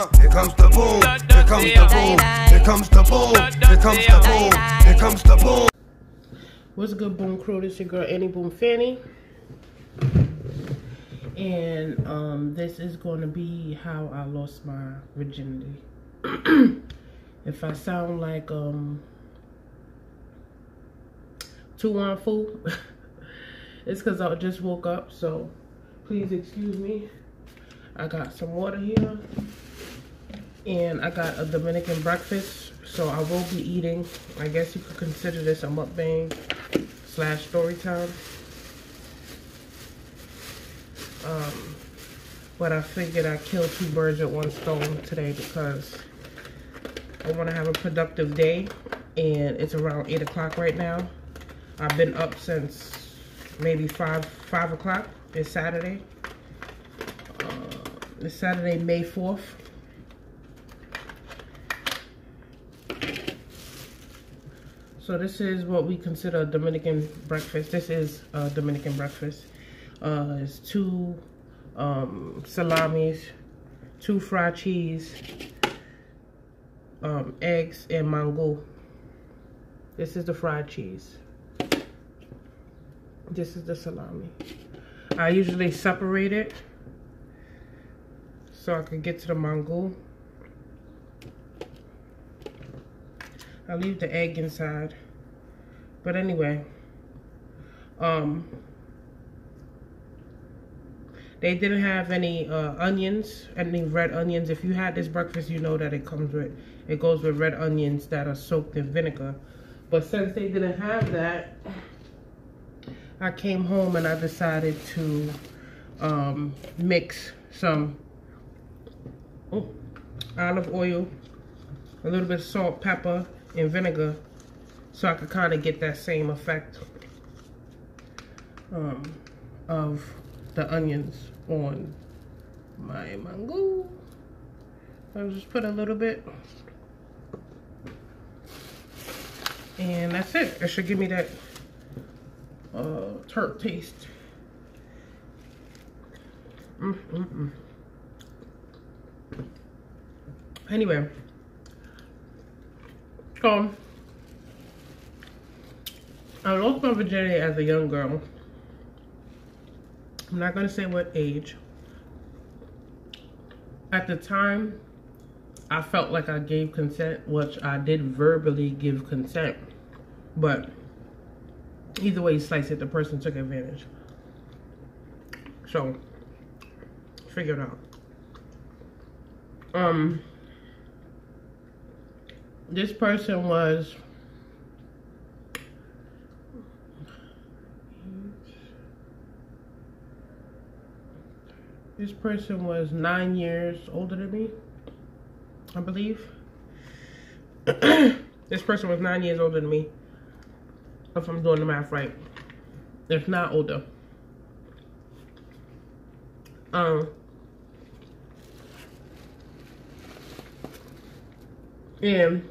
Here comes the boom, here comes the boom, here comes the boom, here comes the boom, here comes the boom. What's good, Boom Crew? This your girl Annie Boom Fanny, and this is going to be how I lost my virginity. If I sound like too on fool, it's because I just woke up, so please excuse me. I got some water here, and I got a Dominican breakfast, so I will be eating. I guess you could consider this a mukbang / story time. But I figured I'd kill 2 birds with 1 stone today because I want to have a productive day, and it's around 8 o'clock right now. I've been up since maybe 5 o'clock. It's Saturday. It's Saturday, May 4th. So this is what we consider a Dominican breakfast. This is a Dominican breakfast. It's 2 salamis, 2 fried cheese, eggs, and mango. This is the fried cheese. This is the salami. I usually separate it so I can get to the mango. I leave the egg inside. But anyway, they didn't have any onions, any red onions. If you had this breakfast, you know that it goes with red onions that are soaked in vinegar. But since they didn't have that, I came home and I decided to mix some olive oil, a little bit of salt, pepper, and vinegar, so I could kind of get that same effect of the onions on my mango. I'll just put a little bit, and that's it. It should give me that tart taste. Anyway, so I lost my virginity as a young girl. I'm not going to say what age. At the time, I felt like I gave consent, which I did verbally give consent. But either way you slice it, the person took advantage. So, figure it out. This person was This person was 9 years older than me, I believe. This person was 9 years older than me, if I'm doing the math right. If not older. And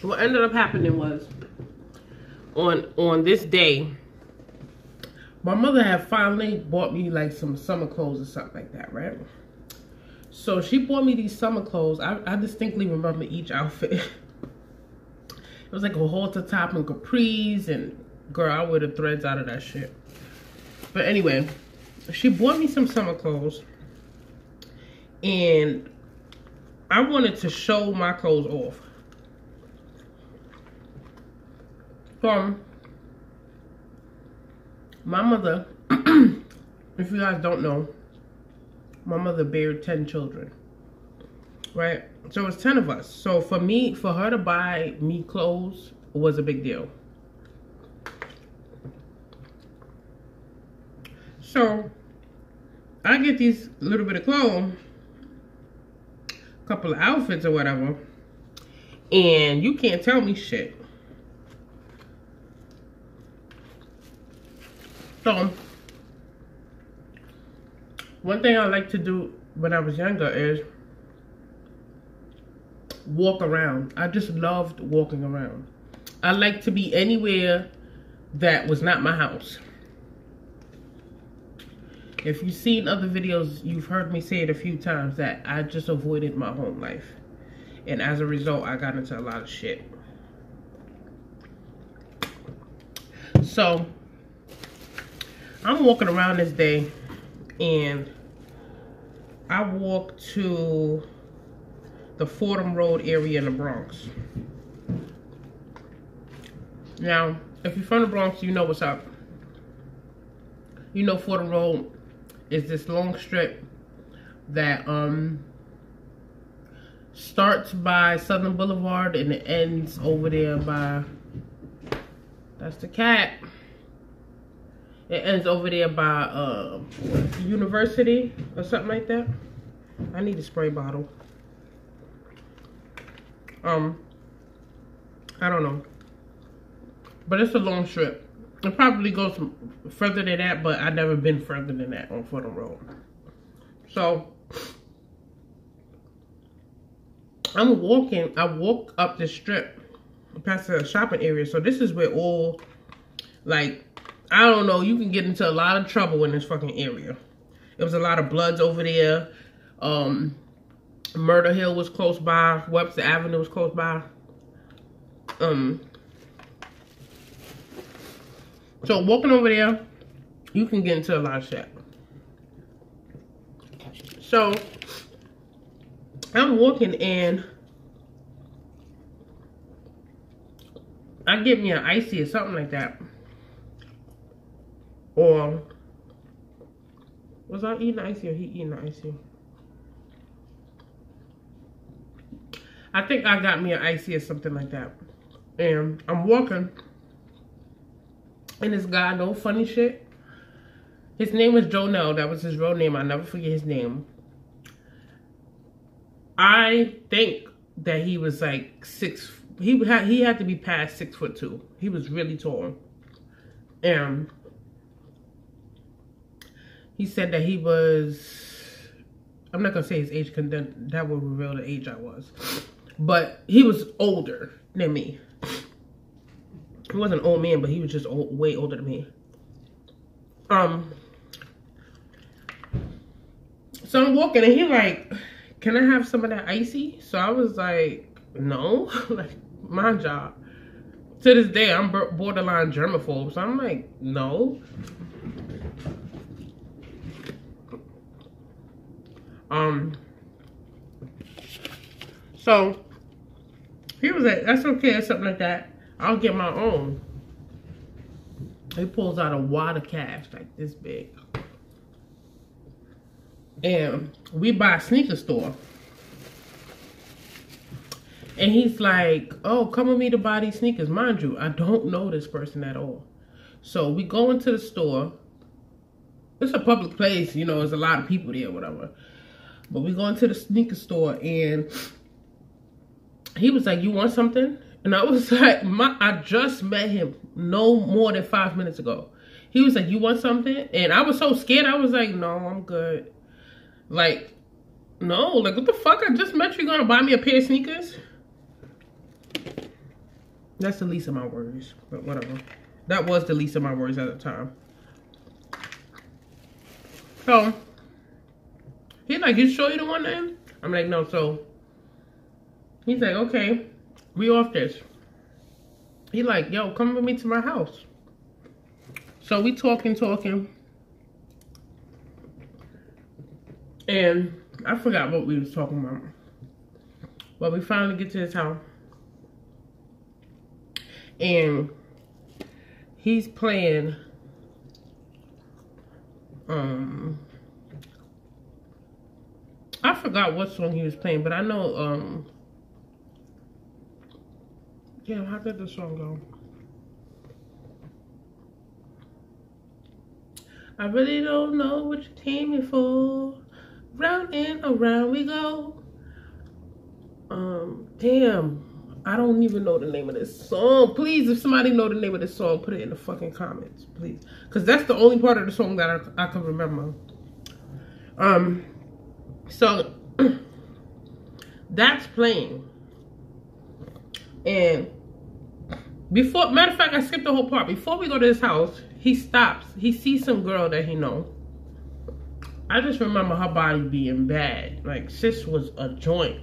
what ended up happening was, on this day, my mother had finally bought me like some summer clothes or something like that, right? So she bought me these summer clothes. I distinctly remember each outfit. It was like a halter top and capris, and girl, I wear the threads out of that shit. But anyway, she bought me some summer clothes, and I wanted to show my clothes off. So my mother, if you guys don't know, my mother bared 10 children, right? So it's 10 of us. So for her to buy me clothes was a big deal. So I get these little bit of clothes, a couple of outfits or whatever, and you can't tell me shit. So one thing I like to do when I was younger is walk around. I just loved walking around. I like to be anywhere that was not my house. If you've seen other videos, you've heard me say it a few times that I just avoided my home life. And as a result, I got into a lot of shit. So, I'm walking around this day, and I walked to the Fordham Road area in the Bronx. Now, if you're from the Bronx, you know what's up. You know Fordham Road is this long strip that starts by Southern Boulevard and it ends over there by, that's the cat. It ends over there by University or something like that. I need a spray bottle. I don't know. But it's a long strip. It probably goes further than that, but I've never been further than that on Fordham Road. So, I'm walking. I walk up the strip past the shopping area. So, this is where all, like, I don't know, you can get into a lot of trouble in this fucking area. There was a lot of Bloods over there. Murder Hill was close by. Webster Avenue was close by. So walking over there, you can get into a lot of shit. So I'm walking and I get me an icy or something like that. Or was I eating icy or he eating icy? I think I got me an icy or something like that. And I'm walking. And this guy, no funny shit. His name was Toenail. That was his real name. I'll never forget his name. I think that he was like he had to be past 6'2". He was really tall. And he said that he was, I'm not gonna say his age because that would reveal the age I was. But he was older than me. He wasn't an old man, but he was just way older than me. So I'm walking and he like, can I have some of that icy? So I was like, no, like my job. To this day, I'm borderline germaphobe. So I'm like, no. So he was like, that's okay or something like that. I'll get my own. He pulls out a wad of cash like this big. And we buy a sneaker store. And he's like, oh, come with me to buy these sneakers. Mind you, I don't know this person at all. So we go into the store. It's a public place, you know, there's a lot of people there, whatever. But we go into the sneaker store and he was like, you want something? And I was like, I just met him no more than 5 minutes ago. He was like, you want something? And I was so scared. I was like, no, I'm good. Like, no, like, what the fuck? I just met you. You're gonna buy me a pair of sneakers? That's the least of my worries, but whatever. That was the least of my worries at the time. So, he's like, you sure you don't want them? I'm like, no. So, he's like, okay, we off this. He like, yo, come with me to my house. So, we talking. And I forgot what we was talking about. But we finally get to his house. And he's playing I forgot what song he was playing, but I know yeah, how did the song go? I really don't know what you came here for. Round and around we go. Damn. I don't even know the name of this song. Please, if somebody know the name of this song, put it in the fucking comments, please. Because that's the only part of the song that I can remember. So, that's playing. And before, matter of fact, I skipped the whole part. Before we go to his house, he stops. He sees some girl that he know. I just remember her body being bad. Like, sis was a joint.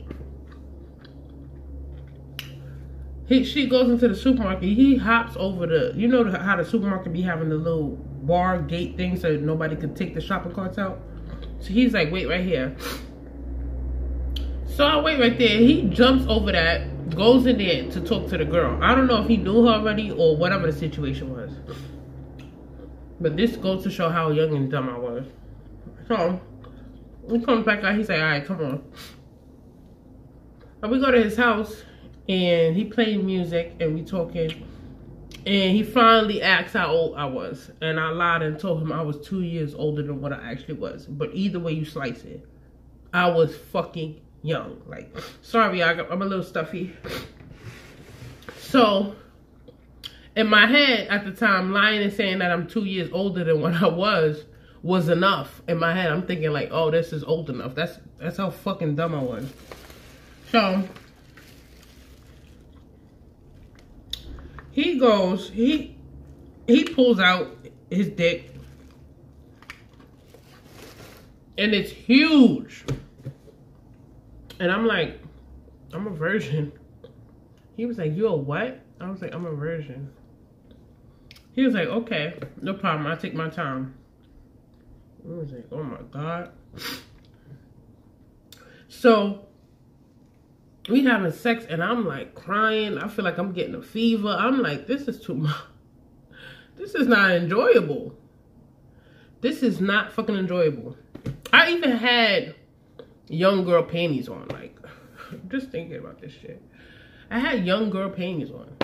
She goes into the supermarket. He hops over the, you know how the supermarket be having the little bar gate thing so nobody could take the shopping carts out? So he's like, wait right here. So I wait right there. He jumps over that, goes in there to talk to the girl. I don't know if he knew her already or whatever the situation was. But this goes to show how young and dumb I was. So he comes back out. He's like, all right, come on. And we go to his house and he played music and we talking. And he finally asked how old I was. And I lied and told him I was 2 years older than what I actually was. But either way you slice it, I was fucking young. Like, sorry, I'm a little stuffy. So in my head at the time, lying and saying that I'm 2 years older than what I was enough. In my head, I'm thinking like, oh, this is old enough. That's how fucking dumb I was. So he goes, he pulls out his dick, and it's huge. And I'm like, I'm a virgin. He was like, you a what? I was like, I'm a virgin. He was like, okay, no problem. I'll take my time. I was like, oh my God. So we having sex and I'm like crying. I feel like I'm getting a fever. I'm like, this is too much. This is not enjoyable. This is not fucking enjoyable. I even had young girl panties on. Like, just thinking about this shit. I had young girl panties on.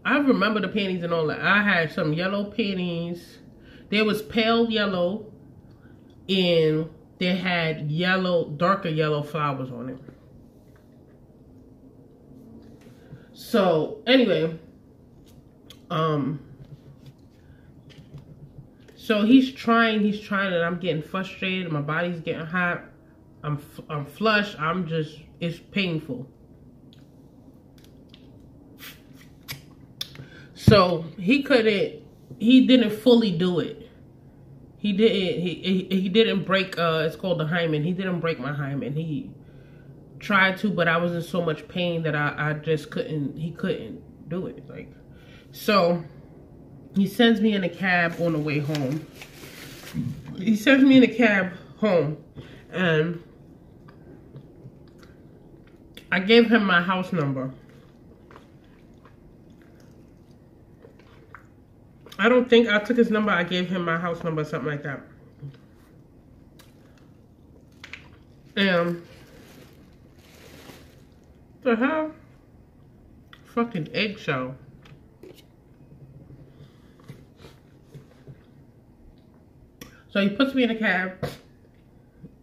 I remember the panties and all that. I had some yellow panties. There was pale yellow, and they had yellow, darker yellow flowers on it. So anyway, so he's trying, and I'm getting frustrated. My body's getting hot. I'm flushed. It's painful. So he didn't fully do it. He didn't break, it's called the hymen. He didn't break my hymen. He tried to, but I was in so much pain that I just couldn't, he couldn't do it. Like, so he sends me in a cab on the way home. He sends me in a cab home, and I gave him my house number. I don't think I took his number. I gave him my house number, something like that. And the hell? Fucking eggshell. So he puts me in a cab.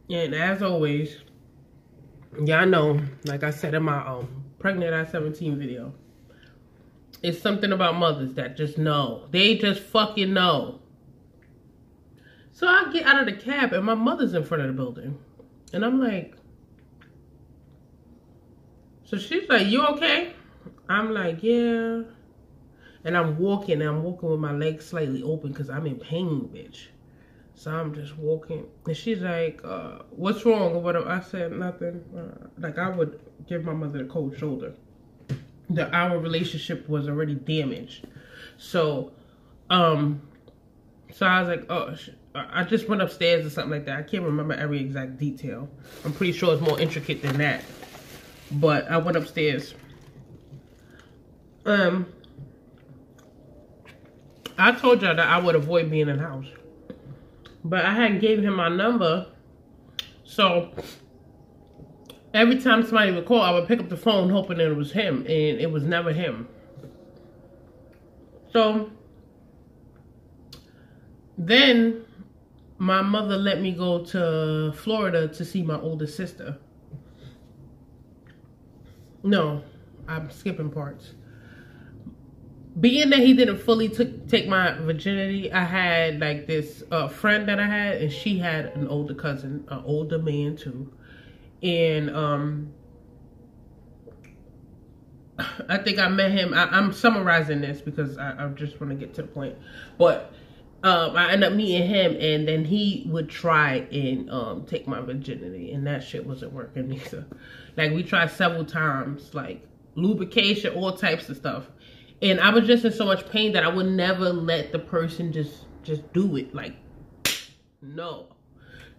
And as always, y'all know, like I said in my Pregnant at 17 video, it's something about mothers that just know. They just fucking know. So I get out of the cab and my mother's in front of the building. And I'm like, so she's like, you okay? I'm like, yeah. And I'm walking with my legs slightly open because I'm in pain, bitch. So I'm just walking. And she's like, what's wrong or whatever? I said, nothing. Like, I would give my mother the cold shoulder. Our relationship was already damaged. So I was like, oh, I just went upstairs or something like that. I can't remember every exact detail. I'm pretty sure it's more intricate than that. But I went upstairs. I told y'all that I would avoid being in the house. But I hadn't gave him my number. So every time somebody would call, I would pick up the phone hoping that it was him. And it was never him. So then my mother let me go to Florida to see my older sister. No, I'm skipping parts. Being that he didn't fully take my virginity, I had like this friend that I had, and she had an older cousin, an older man too. And I think I met him. I'm summarizing this because I just want to get to the point. But I ended up meeting him, and then he would try and take my virginity, and that shit wasn't working either. Like, we tried several times, like lubrication, all types of stuff, and I was just in so much pain that I would never let the person just do it. Like, no.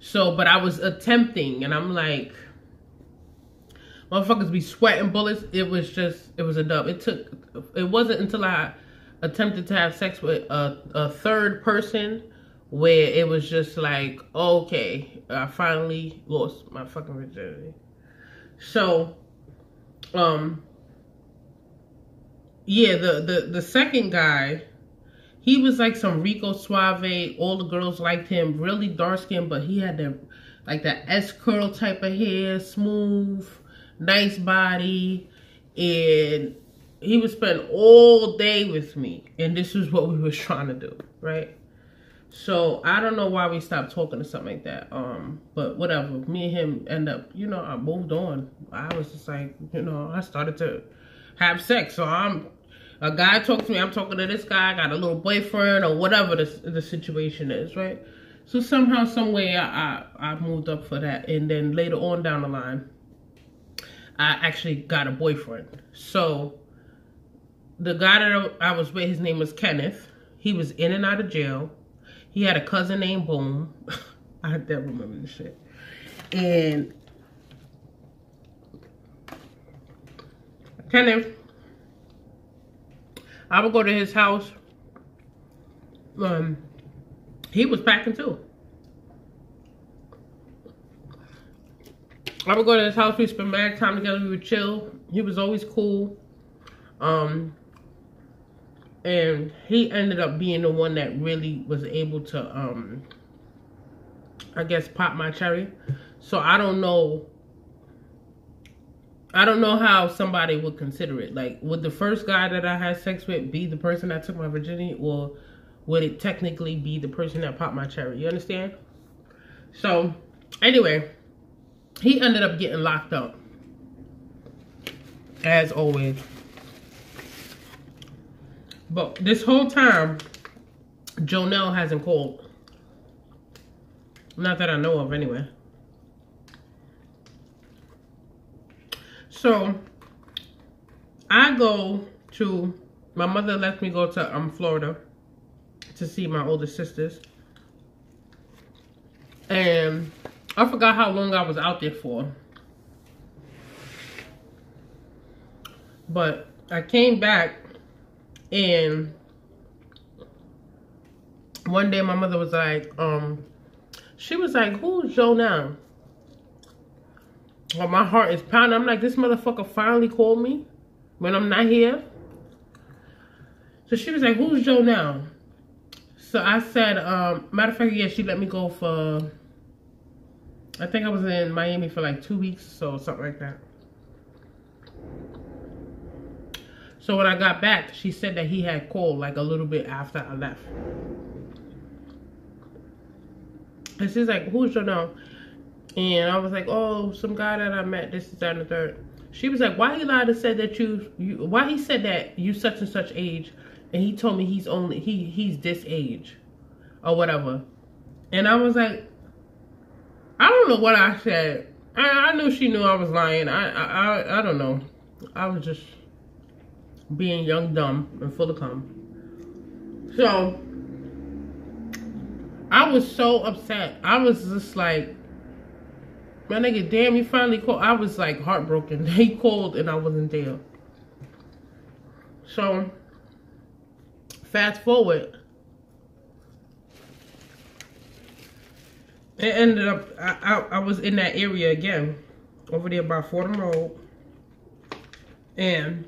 So, but I was attempting, and I'm like, motherfuckers be sweating bullets. It was a dub. It wasn't until I attempted to have sex with a third person where it was just like, okay, I finally lost my fucking virginity. So, yeah, the second guy, he was like some Rico Suave. All the girls liked him. Really dark skin, but he had that S curl type of hair, smooth, nice body, and he would spend all day with me, and this is what we was trying to do, right? So I don't know why we stopped talking or something like that. But whatever. Me and him end up, you know, I moved on. I was just like, you know, I started to have sex. So a guy talks to me, I'm talking to this guy, I got a little boyfriend or whatever the situation is, right? So somehow, some way, I moved up for that, and then later on down the line, I actually got a boyfriend. So the guy that I was with, his name was Kenneth. He was in and out of jail. He had a cousin named Boom. I never remember this shit. And Kenneth, I would go to his house. He was packing too. I would go to his house. We spent mad time together. We would chill. He was always cool. And he ended up being the one that really was able to, I guess, pop my cherry. So I don't know how somebody would consider it. Like, would the first guy that I had sex with be the person that took my virginity, or would it technically be the person that popped my cherry? You understand? So, anyway, he ended up getting locked up, as always. But this whole time, Jonelle hasn't called. Not that I know of, anyway. So, I go to, my mother lets me go to Florida to see my older sisters. And I forgot how long I was out there for. But I came back, and one day my mother was like, she was like, who's Jonelle? Well, my heart is pounding. I'm like, this motherfucker finally called me when I'm not here. So she was like, who's Jonelle? So I said, matter of fact, yeah, she let me go for, I think I was in Miami for like 2 weeks or something like that. So when I got back, she said that he had called like a little bit after I left. And she's like, who's Jonelle? And I was like, oh, some guy that I met, this is that and the third. She was like, why he lied and said that why he said that you such and such age, and he told me he's this age or whatever. And I was like, I don't know what I said. I knew she knew I was lying. I don't know. I was just being young, dumb, and full of cum. So I was so upset. I was just like, my nigga, damn, he finally called. I was like heartbroken. He called and I wasn't there. So, fast forward. It ended up, I was in that area again. Over there by Fordham Road. And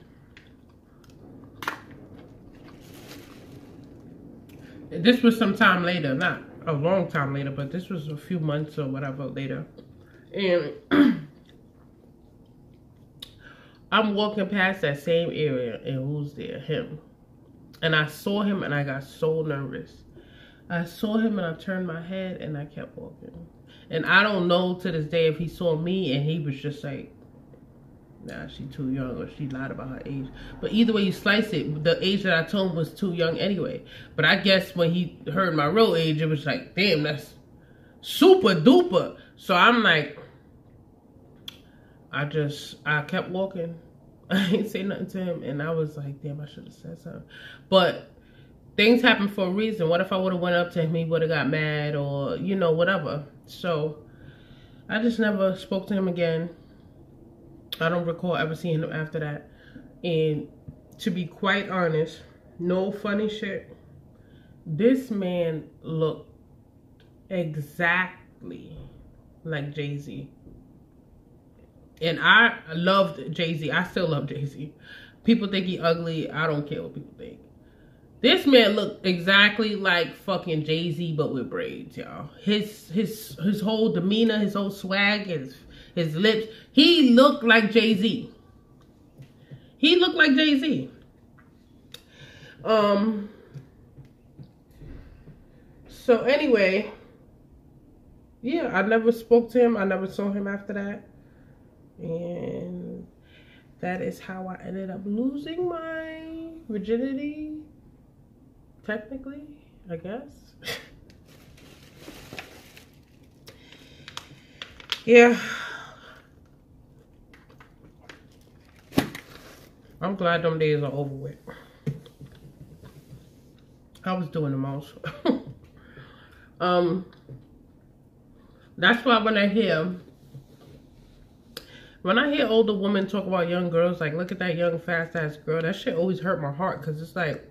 this was some time later. Not a long time later, but this was a few months or whatever later. And I'm walking past that same area, and who's there? Him. And I saw him, and I got so nervous. I saw him, and I turned my head, and I kept walking. And I don't know to this day if he saw me, and he was just like, nah, she too young, or she lied about her age. But either way you slice it, the age that I told him was too young anyway. But I guess when he heard my real age, it was like, damn, that's super duper. So I'm like, I kept walking. I didn't say nothing to him, and I was like, damn, I should have said something. But things happen for a reason. What if I would have went up to him, he would have got mad, or, you know, whatever. So I just never spoke to him again. I don't recall ever seeing him after that. And to be quite honest, no funny shit, this man looked exactly like Jay-Z. And I loved Jay-Z. I still love Jay-Z. People think he ugly. I don't care what people think. This man looked exactly like fucking Jay-Z, but with braids, y'all. His whole demeanor, his whole swag, his lips. He looked like Jay-Z. He looked like Jay-Z. So anyway, yeah, I never spoke to him. I never saw him after that. And that is how I ended up losing my virginity. Technically, I guess. Yeah. I'm glad them days are over with. I was doing the most. That's why when I hear older women talk about young girls, like, look at that young fast ass girl, that shit always hurt my heart, because it's like,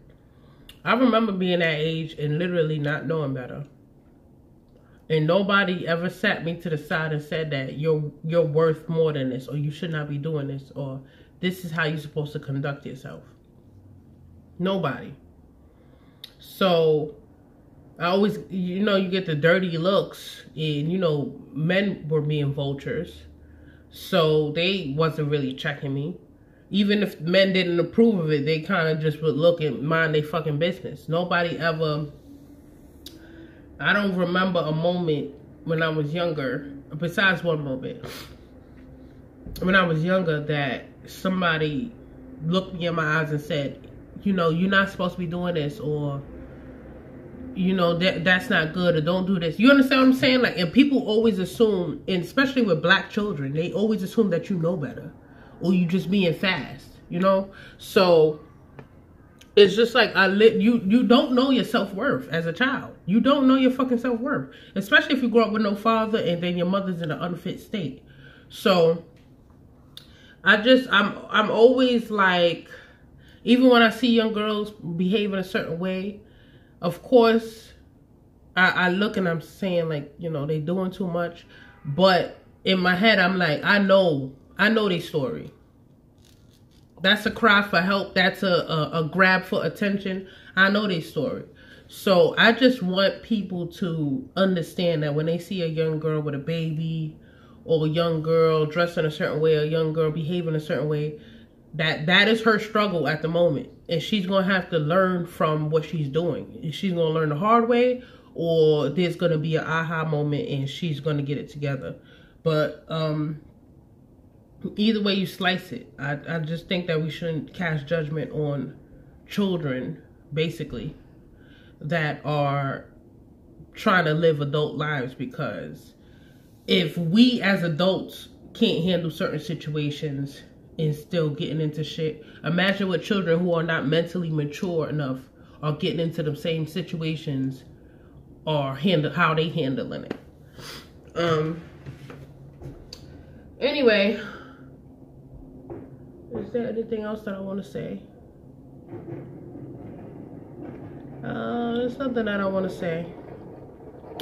I remember being that age and literally not knowing better. And nobody ever sat me to the side and said that you're worth more than this, or you should not be doing this, or this is how you're supposed to conduct yourself. Nobody. So I always, you know, you get the dirty looks, and, you know, men were being vultures. So they wasn't really checking me. Even if men didn't approve of it, they kind of just would look and mind their fucking business. Nobody ever, I don't remember a moment when I was younger, besides one moment, when I was younger, that somebody looked me in my eyes and said, you know, you're not supposed to be doing this, or, you know, that's not good, or don't do this. You understand what I'm saying? Like, and people always assume, and especially with black children, they always assume that you know better, or you just being fast, you know? So it's just like, you don't know your self-worth as a child. You don't know your fucking self-worth, especially if you grow up with no father and then your mother's in an unfit state. So I'm always like, even when I see young girls behave in a certain way, of course, I look and I'm saying, like, you know, they doing too much. But in my head, I'm like, I know their story. That's a cry for help. That's a grab for attention. I know their story. So I just want people to understand that when they see a young girl with a baby, or a young girl dressed in a certain way, a young girl behaving a certain way, that is her struggle at the moment. And she's going to have to learn from what she's doing. She's going to learn the hard way, or there's going to be an aha moment and she's going to get it together. But either way you slice it, I just think that we shouldn't cast judgment on children, basically, that are trying to live adult lives. Because if we as adults can't handle certain situations and still getting into shit, imagine what children who are not mentally mature enough are getting into the same situations, or how they handling it. Anyway, is there anything else that I want to say? There's nothing that I want to say.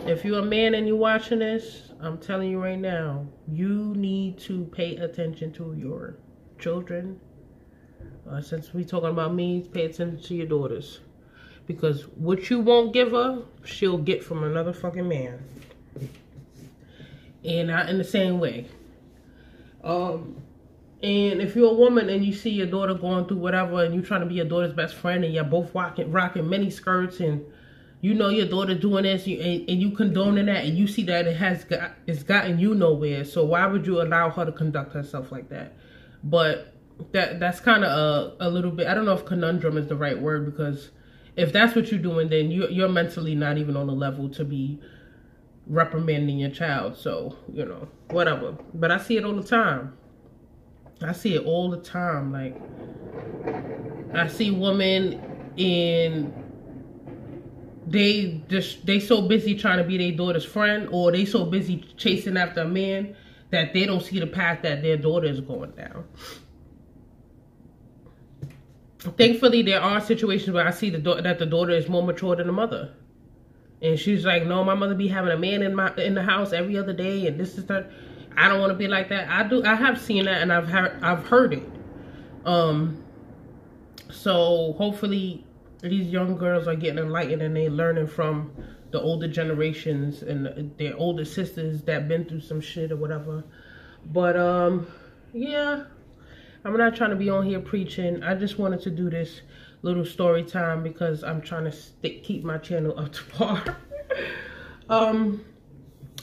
If you're a man and you're watching this, I'm telling you right now, you need to pay attention to your children. Since we talking about me, pay attention to your daughters. Because what you won't give her, she'll get from another fucking man. And not in the same way. And if you're a woman and you see your daughter going through whatever, and you're trying to be your daughter's best friend, and you're both rocking mini skirts, and you know your daughter doing this, and you condoning that, and you see that it's gotten you nowhere, so why would you allow her to conduct herself like that? But that's kind of a little bit, I don't know if conundrum is the right word, because if that's what you're doing, then you're mentally not even on the level to be reprimanding your child. So, you know, whatever. But I see it all the time. I see it all the time. Like, I see women and they so busy trying to be their daughter's friend, or they so busy chasing after a man that they don't see the path that their daughter is going down. Thankfully, there are situations where I see that the daughter is more mature than the mother. And she's like, no, my mother be having a man in the house every other day, and this is that. I don't want to be like that. I have seen that, and I've heard it. So hopefully these young girls are getting enlightened and they learning from the older generations and their older sisters that been through some shit or whatever. But yeah, I'm not trying to be on here preaching. I just wanted to do this little story time because I'm trying to keep my channel up to par.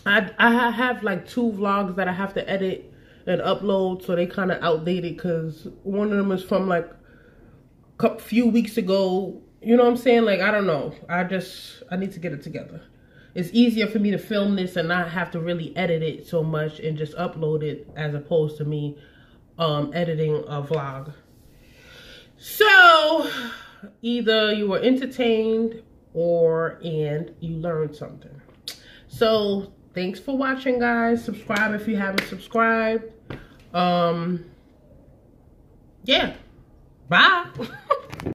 I have like 2 vlogs that I have to edit and upload, so they kind of outdated because one of them is from like a few weeks ago. You know what I'm saying? Like, I don't know. I need to get it together. It's easier for me to film this and not have to really edit it so much and just upload it, as opposed to me editing a vlog. So either you were entertained and you learned something. So thanks for watching, guys. Subscribe if you haven't subscribed. Yeah, bye.